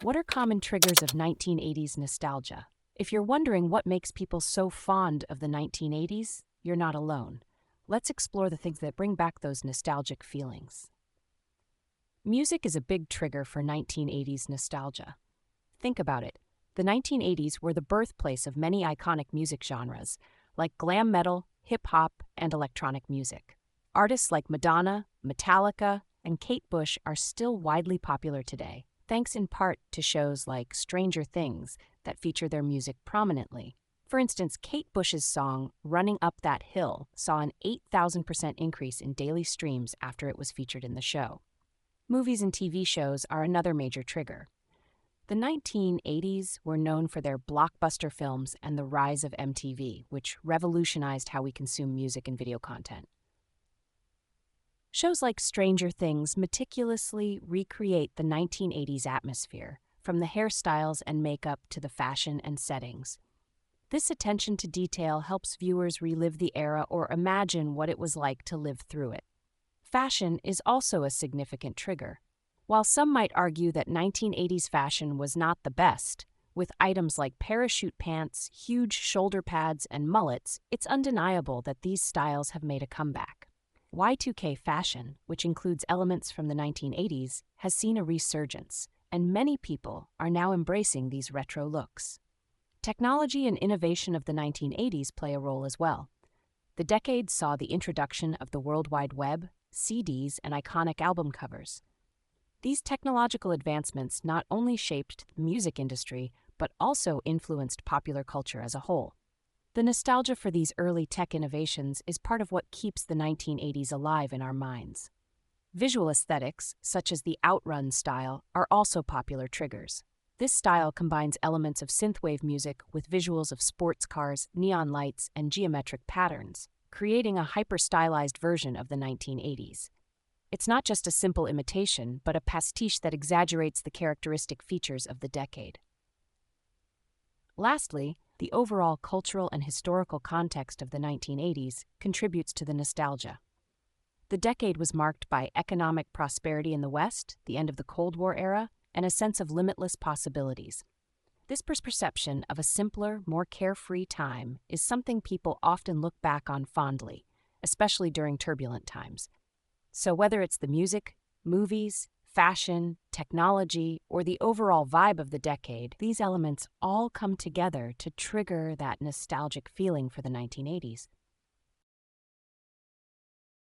What are common triggers of 1980s nostalgia? If you're wondering what makes people so fond of the 1980s, you're not alone. Let's explore the things that bring back those nostalgic feelings. Music is a big trigger for 1980s nostalgia. Think about it. The 1980s were the birthplace of many iconic music genres, like glam metal, hip hop, and electronic music. Artists like Madonna, Metallica, and Kate Bush are still widely popular today, thanks in part to shows like Stranger Things that feature their music prominently. For instance, Kate Bush's song Running Up That Hill saw an 8,000% increase in daily streams after it was featured in the show. Movies and TV shows are another major trigger. The 1980s were known for their blockbuster films and the rise of MTV, which revolutionized how we consume music and video content. Shows like Stranger Things meticulously recreate the 1980s atmosphere, from the hairstyles and makeup to the fashion and settings. This attention to detail helps viewers relive the era or imagine what it was like to live through it. Fashion is also a significant trigger. While some might argue that 1980s fashion was not the best, with items like parachute pants, huge shoulder pads, and mullets, it's undeniable that these styles have made a comeback. Y2K fashion, which includes elements from the 1980s, has seen a resurgence, and many people are now embracing these retro looks. Technology and innovation of the 1980s play a role as well. The decade saw the introduction of the World Wide Web, CDs, and iconic album covers. These technological advancements not only shaped the music industry, but also influenced popular culture as a whole. The nostalgia for these early tech innovations is part of what keeps the 1980s alive in our minds. Visual aesthetics, such as the Outrun style, are also popular triggers. This style combines elements of synthwave music with visuals of sports cars, neon lights, and geometric patterns, creating a hyper-stylized version of the 1980s. It's not just a simple imitation, but a pastiche that exaggerates the characteristic features of the decade. Lastly, the overall cultural and historical context of the 1980s contributes to the nostalgia. The decade was marked by economic prosperity in the West, the end of the Cold War era, and a sense of limitless possibilities. This perception of a simpler, more carefree time is something people often look back on fondly, especially during turbulent times. So whether it's the music, movies, fashion, technology, or the overall vibe of the decade, these elements all come together to trigger that nostalgic feeling for the 1980s.